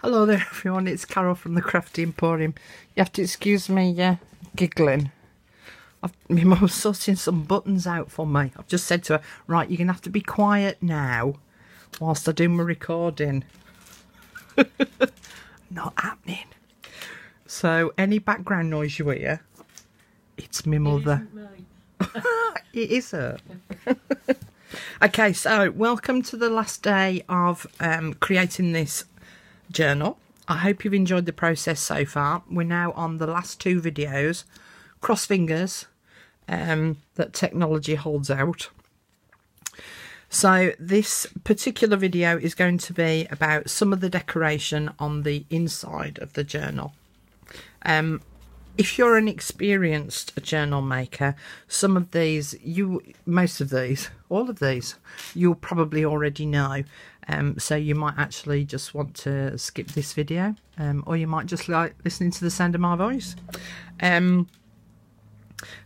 Hello there everyone, it's Carol from the Crafty Emporium. You have to excuse me giggling. My mum was sorting some buttons out for me. I've just said to her, right, you're going to have to be quiet now whilst I do my recording. Not happening. So any background noise you hear, it's my mother. It is her. Okay, so welcome to the last day of creating this journal. I hope you've enjoyed the process so far. We're now on the last two videos. Cross fingers that technology holds out. So this particular video is going to be about some of the decoration on the inside of the journal. If you're an experienced journal maker, some of these, all of these, you'll probably already know. So you might actually just want to skip this video, or you might just like listening to the sound of my voice.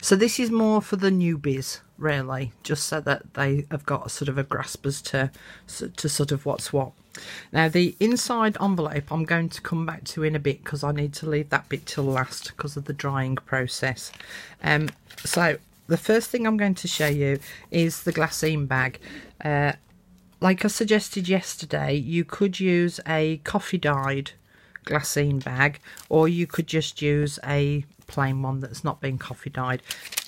So this is more for the newbies, really, just so that they have got sort of a grasp as to sort of what's what. Now the inside envelope I'm going to come back to in a bit because I need to leave that bit till last because of the drying process. So the first thing I'm going to show you is the glassine bag. Like I suggested yesterday, you could use a coffee dyed glassine bag, or you could just use a plain one that's not been coffee dyed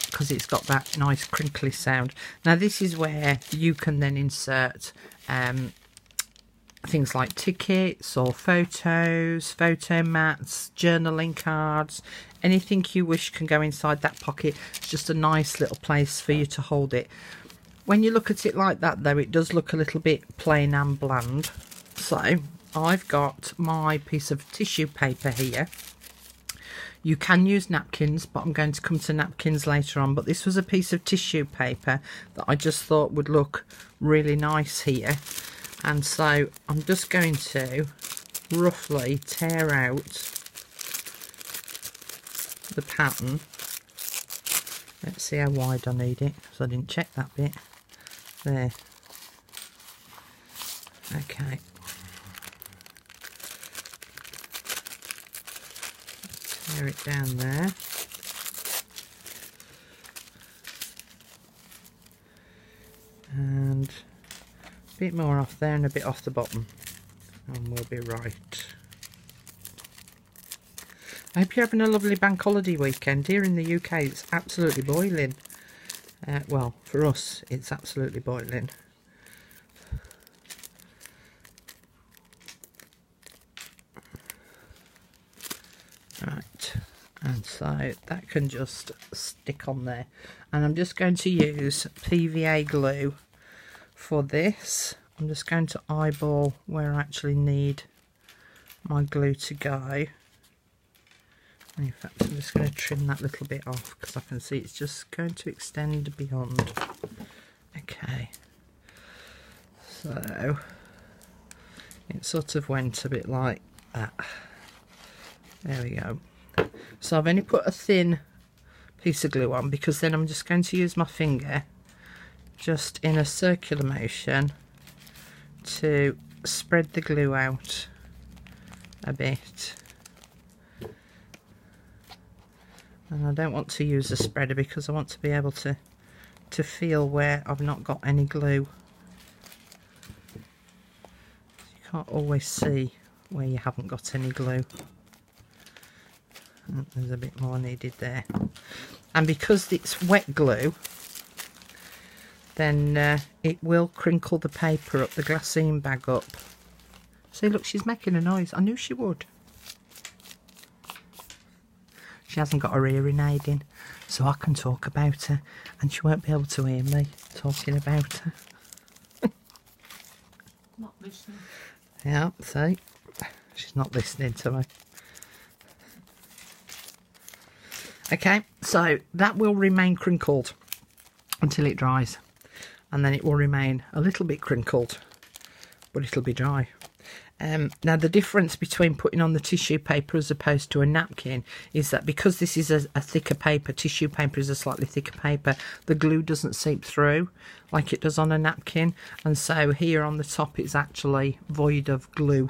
because it's got that nice crinkly sound. Now this is where you can then insert things like tickets or photos, photo mats, journaling cards, anything you wish can go inside that pocket. It's just a nice little place for you to hold it. When you look at it like that though, it does look a little bit plain and bland. So I've got my piece of tissue paper here. You can use napkins, but I'm going to come to napkins later on. But this was a piece of tissue paper that I just thought would look really nice here. And so I'm just going to roughly tear out the pattern. Let's see how wide I need it, because I didn't check that bit. There. Okay. Tear it down there. And a bit more off there and a bit off the bottom. And we'll be right. I hope you're having a lovely bank holiday weekend. Here in the UK it's absolutely boiling. Well, for us it's absolutely boiling. Right, and so that can just stick on there. And I'm just going to use PVA glue for this. I'm just going to eyeball where I actually need my glue to go. In fact, I'm just going to trim that little bit off because I can see it's just going to extend beyond. Okay, so it sort of went a bit like that. There we go. So I've only put a thin piece of glue on because then I'm just going to use my finger just in a circular motion to spread the glue out a bit. And I don't want to use a spreader because I want to be able to feel where I've not got any glue. You can't always see where you haven't got any glue. There's a bit more needed there. And because it's wet glue, then it will crinkle the paper up, the glassine bag up. See, look, she's making a noise. I knew she would. She hasn't got her hearing aid in, so I can talk about her, and she won't be able to hear me talking about her. Not listening. Yeah, see, she's not listening to me. Okay, so that will remain crinkled until it dries, and then it will remain a little bit crinkled, but it'll be dry. Now the difference between putting on the tissue paper as opposed to a napkin is that because this is a thicker paper, tissue paper is a slightly thicker paper, the glue doesn't seep through like it does on a napkin, and so here on the top it's actually void of glue.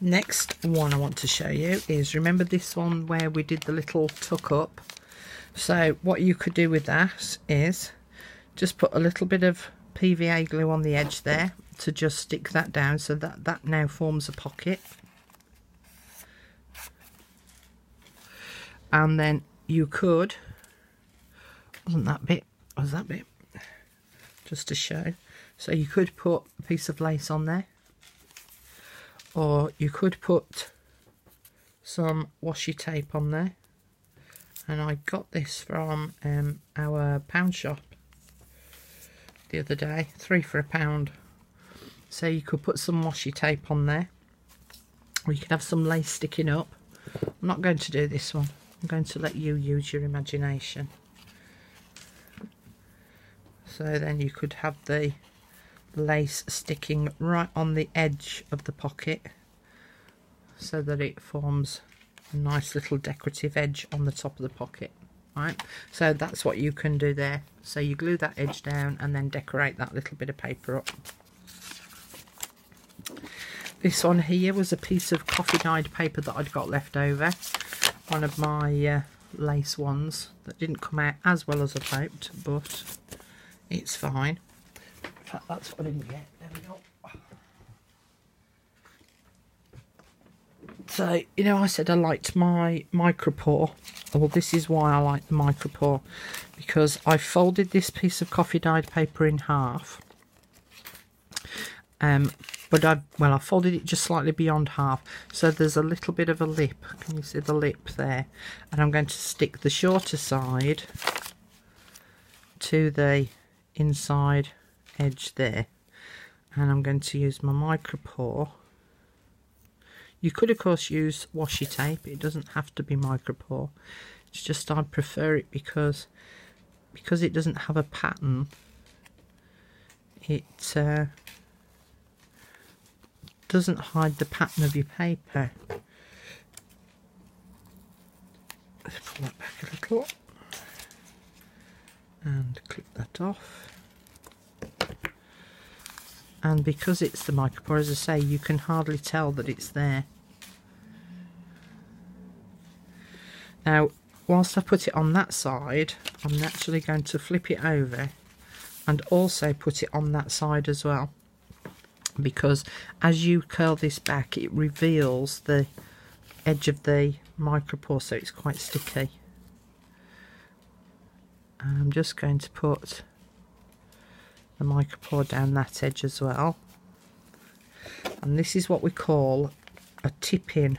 Next one I want to show you is, remember this one where we did the little tuck up? So what you could do with that is just put a little bit of PVA glue on the edge there to just stick that down, so that that now forms a pocket. And then you could, wasn't that bit, was that bit, just to show. So you could put a piece of lace on there, or you could put some washi tape on there. And I got this from our pound shop the other day, 3 for £1. So you could put some washi tape on there, or you could have some lace sticking up. I'm not going to do this one. I'm going to let you use your imagination. So then you could have the lace sticking right on the edge of the pocket, so that it forms a nice little decorative edge on the top of the pocket. Right, so that's what you can do there. So you glue that edge down and then decorate that little bit of paper up. This one here was a piece of coffee dyed paper that I'd got left over. One of my lace ones that didn't come out as well as I'd hoped, but it's fine. In fact, that's what I didn't get. There we go. So, you know, I said I liked my micropore. Well, this is why I like the micropore, because I folded this piece of coffee dyed paper in half. But I folded it just slightly beyond half, so there's a little bit of a lip. Can you see the lip there? And I'm going to stick the shorter side to the inside edge there, and I'm going to use my micropore. You could of course use washi tape, it doesn't have to be micropore. It's just I prefer it because it doesn't have a pattern. It doesn't hide the pattern of your paper. Let's pull that back a little and clip that off. And because it's the micropore, as I say, you can hardly tell that it's there. Now, whilst I put it on that side, I'm actually going to flip it over and also put it on that side as well, because as you curl this back, it reveals the edge of the micropore, so it's quite sticky. And I'm just going to put the micropore down that edge as well, and this is what we call a tip-in,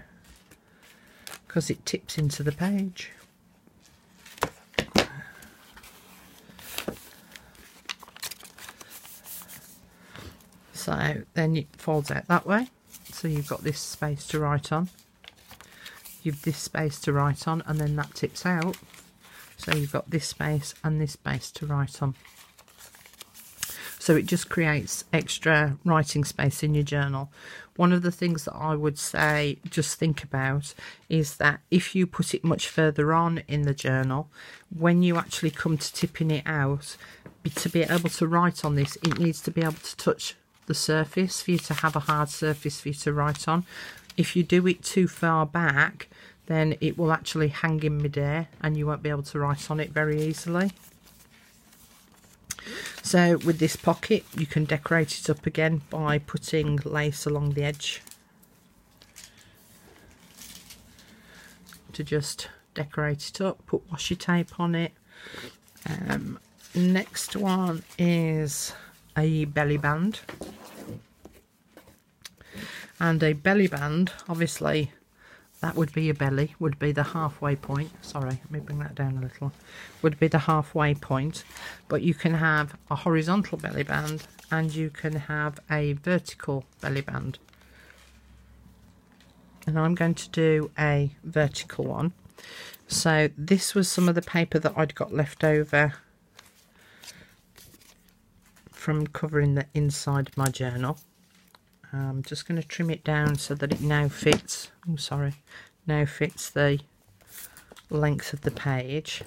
because it tips into the page. So then it folds out that way, so you've got this space to write on, you've this space to write on, and then that tips out, so you've got this space and this space to write on. So it just creates extra writing space in your journal. One of the things that I would say just think about is that if you put it much further on in the journal, when you actually come to tipping it out, to be able to write on this, it needs to be able to touch the surface for you to have a hard surface for you to write on. If you do it too far back, then it will actually hang in midair and you won't be able to write on it very easily. So with this pocket, you can decorate it up again by putting lace along the edge to just decorate it up. Put washi tape on it. Next one is a belly band, and a belly band, obviously that would be your belly, would be the halfway point. Sorry, let me bring that down a little. Would be the halfway point, but you can have a horizontal belly band and you can have a vertical belly band. And I'm going to do a vertical one. So this was some of the paper that I'd got left over from covering the inside of my journal. I'm just going to trim it down so that it now fits, now fits the length of the page.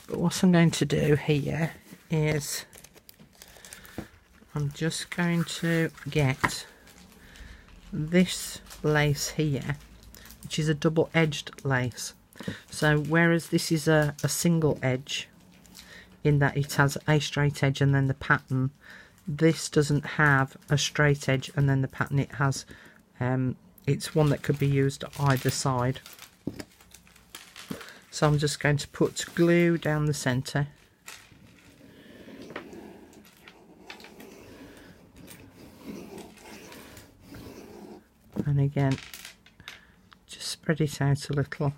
But what I'm going to do here is I'm just going to get this lace here, which is a double-edged lace. So whereas this is a single edge, in that it has a straight edge and then the pattern, this doesn't have a straight edge and then the pattern. It has it's one that could be used either side. So I'm just going to put glue down the centre, and again just spread it out a little.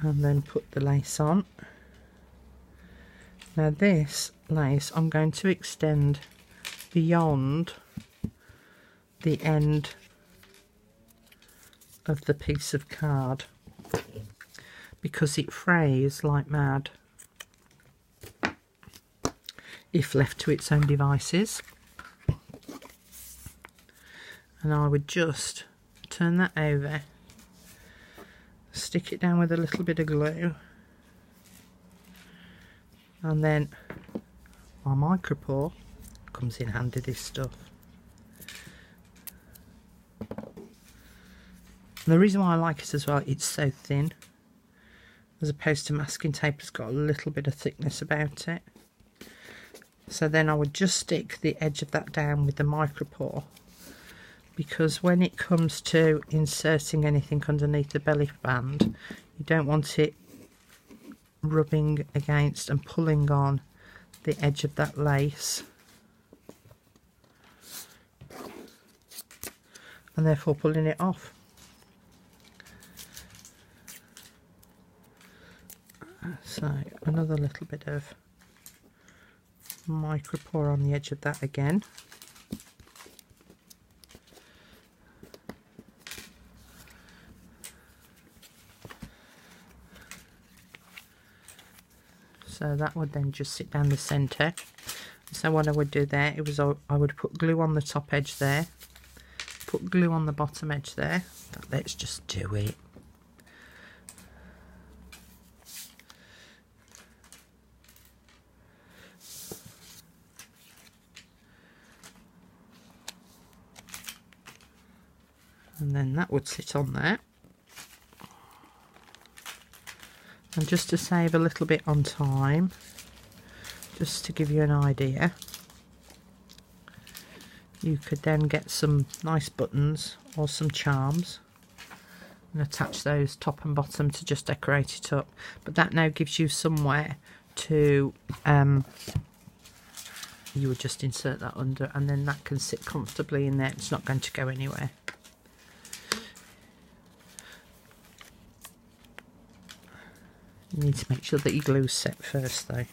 And then put the lace on. Now this lace I'm going to extend beyond the end of the piece of card because it frays like mad if left to its own devices. And I would just turn that over, stick it down with a little bit of glue, and then my micropore comes in handy, this stuff. And the reason why I like it as well, it's so thin, as opposed to masking tape has got a little bit of thickness about it. So then I would just stick the edge of that down with the micropore, because when it comes to inserting anything underneath the belly band, you don't want it rubbing against and pulling on the edge of that lace, and therefore pulling it off. So another little bit of micropore on the edge of that again. So that would then just sit down the centre. So what I would do there, I would put glue on the top edge there, put glue on the bottom edge there. Let's just do it. And then that would sit on there. And just to save a little bit on time, just to give you an idea, you could then get some nice buttons or some charms and attach those top and bottom to just decorate it up. But that now gives you somewhere to, you would just insert that under, and then that can sit comfortably in there. It's not going to go anywhere. You need to make sure that your glue's set first though.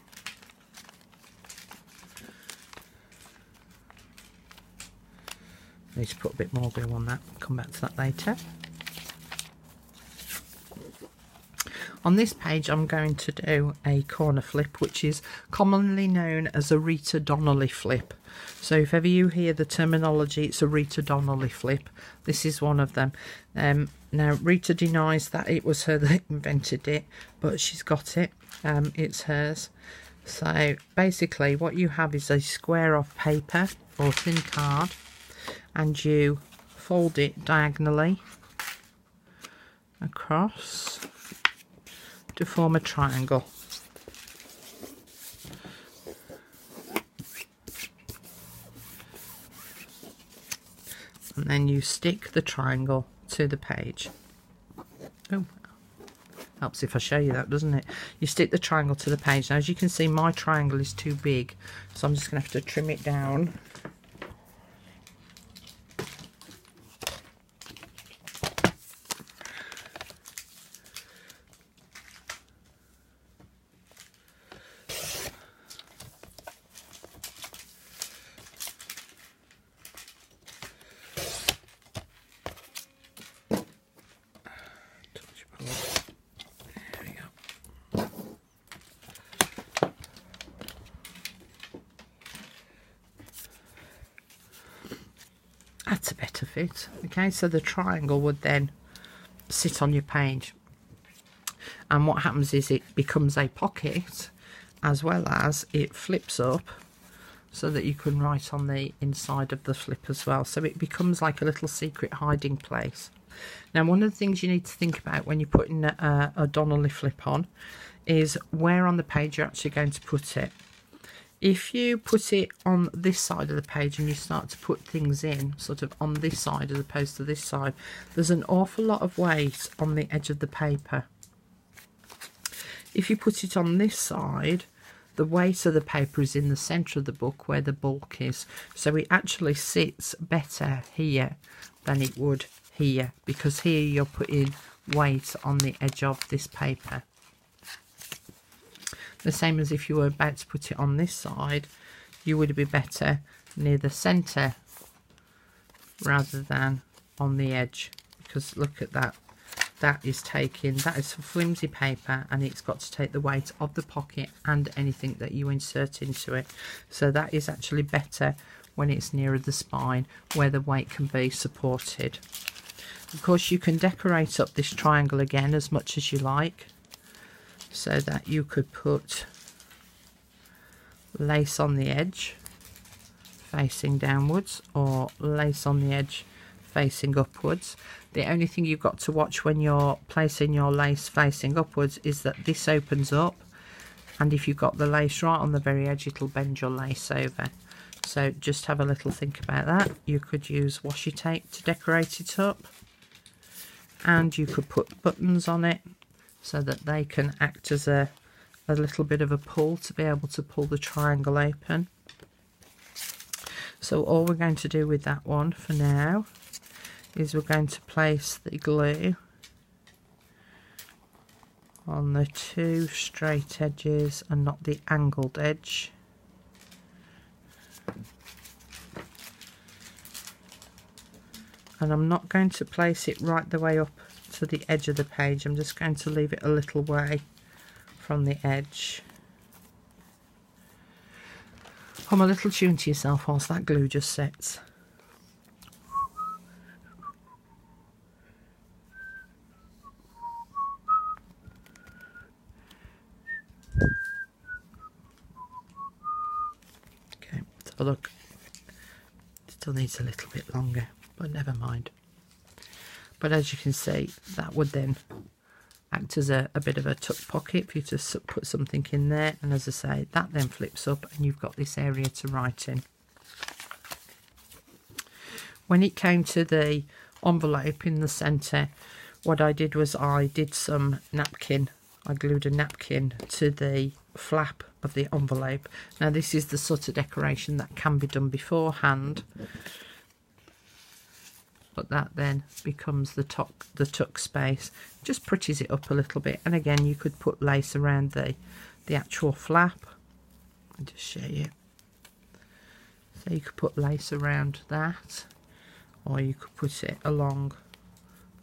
I need to put a bit more glue on that, come back to that later. On this page I'm going to do a corner flip, which is commonly known as a Rita Donnelly flip. So if ever you hear the terminology, it's a Rita Donnelly flip. This is one of them. Now Rita denies that it was her that invented it, but she's got it. It's hers. So basically what you have is a square of paper or thin card, and you fold it diagonally across to form a triangle. And then you stick the triangle to the page. Oh, helps if I show you that, doesn't it? You stick the triangle to the page. Now as you can see, my triangle is too big, so I'm just going to have to trim it down. That's a better fit. Okay, so the triangle would then sit on your page, and what happens is it becomes a pocket, as well as it flips up so that you can write on the inside of the flip as well, so it becomes like a little secret hiding place. Now, one of the things you need to think about when you're putting a Donnelly flip on is where on the page you're actually going to put it. If you put it on this side of the page and you start to put things in sort of on this side as opposed to this side, there's an awful lot of weight on the edge of the paper. If you put it on this side, the weight of the paper is in the centre of the book where the bulk is, so it actually sits better here than it would here, because here you're putting weight on the edge of this paper. The same as if you were about to put it on this side, you would be better near the centre rather than on the edge, because look at that. That is flimsy paper, and it's got to take the weight of the pocket and anything that you insert into it. So that is actually better when it's nearer the spine where the weight can be supported. Of course, you can decorate up this triangle again as much as you like, so that you could put lace on the edge facing downwards or lace on the edge facing upwards. The only thing you've got to watch when you're placing your lace facing upwards is that this opens up, and if you've got the lace right on the very edge, it'll bend your lace over. So just have a little think about that. You could use washi tape to decorate it up, and you could put buttons on it so that they can act as a little bit of a pull to be able to pull the triangle open. So all we're going to do with that one for now is we're going to place the glue on the two straight edges and not the angled edge. And I'm not going to place it right the way up to the edge of the page, I'm just going to leave it a little way from the edge. Hum a little tune to yourself whilst that glue just sets. Okay, let's have a look. Still needs a little bit longer, but never mind. But as you can see, that would then act as a bit of a tuck pocket for you to put something in there, and as I say, that then flips up and you've got this area to write in. When it came to the envelope in the centre, what I did was I did some napkin. I glued a napkin to the flap of the envelope. Now this is the sort of decoration that can be done beforehand, but that then becomes the tuck space. Just pretties it up a little bit, and again you could put lace around the actual flap. I'll just show you. So you could put lace around that, or you could put it along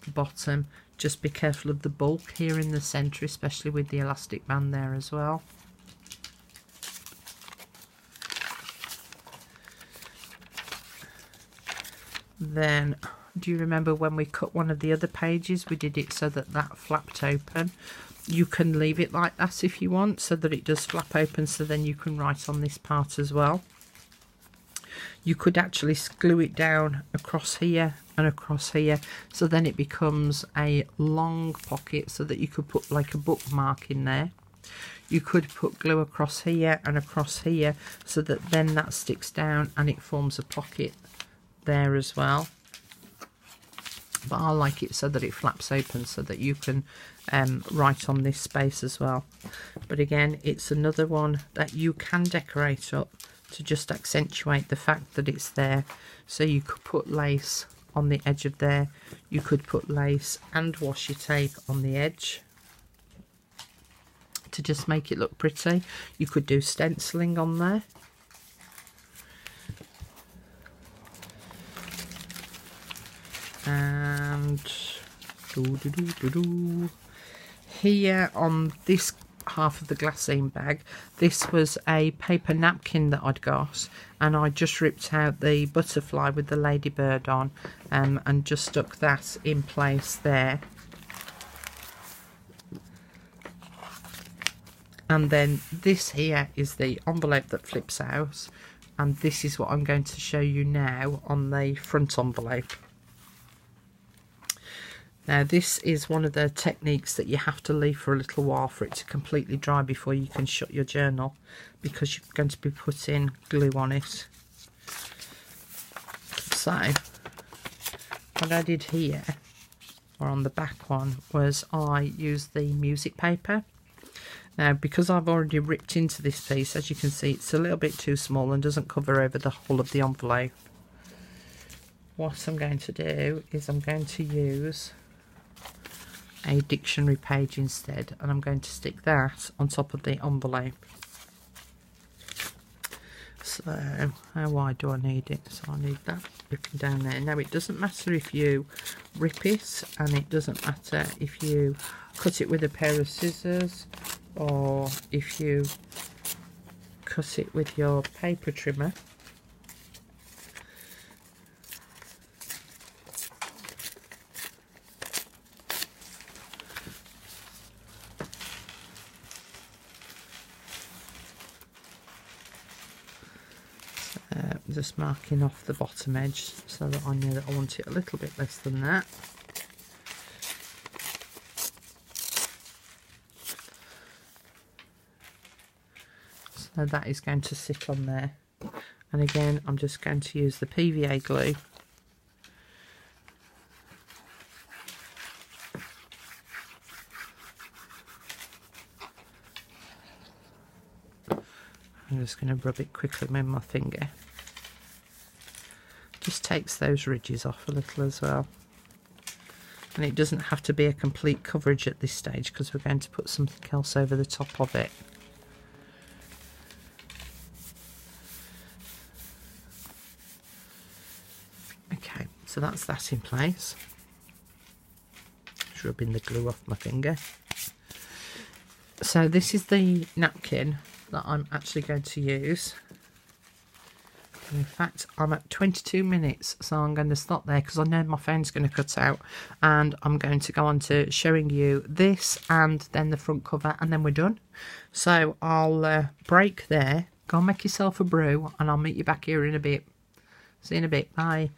the bottom. Just be careful of the bulk here in the centre, especially with the elastic band there as well. Then, do you remember when we cut one of the other pages, we did it so that that flapped open? You can leave it like that if you want, so that it does flap open, so then you can write on this part as well. You could actually glue it down across here and across here, so then it becomes a long pocket, so that you could put like a bookmark in there. You could put glue across here and across here, so that then that sticks down and it forms a pocket there as well. But I like it so that it flaps open, so that you can write on this space as well. But again, it's another one that you can decorate up to just accentuate the fact that it's there. So you could put lace on the edge of there, you could put lace and washi tape on the edge to just make it look pretty. You could do stenciling on there. And here on this half of the glassine bag, this was a paper napkin that I'd got, and I just ripped out the butterfly with the ladybird on, and just stuck that in place there. And then this here is the envelope that flips out, and this is what I'm going to show you now on the front envelope. Now this is one of the techniques that you have to leave for a little while for it to completely dry before you can shut your journal, because you're going to be putting glue on it. So what I did here, or on the back one, was I used the music paper. Now because I've already ripped into this piece, as you can see it's a little bit too small and doesn't cover over the whole of the envelope. What I'm going to do is I'm going to use a dictionary page instead, and I'm going to stick that on top of the envelope. So how wide do I need it? So I need that ripping down there. Now it doesn't matter if you rip it, and it doesn't matter if you cut it with a pair of scissors, or if you cut it with your paper trimmer. Just marking off the bottom edge so that I know that I want it a little bit less than that. So that is going to sit on there, and again I'm just going to use the PVA glue I'm just going to rub it quickly with my finger. Just takes those ridges off a little as well, and it doesn't have to be a complete coverage at this stage because we're going to put something else over the top of it. Okay, so that's that in place. Just rubbing the glue off my finger. So this is the napkin that I'm actually going to use. In fact, I'm at 22 minutes, so I'm going to stop there because I know my phone's going to cut out, and I'm going to go on to showing you this and then the front cover, and then we're done. So I'll break there, go and make yourself a brew, and I'll meet you back here in a bit. See you in a bit. Bye.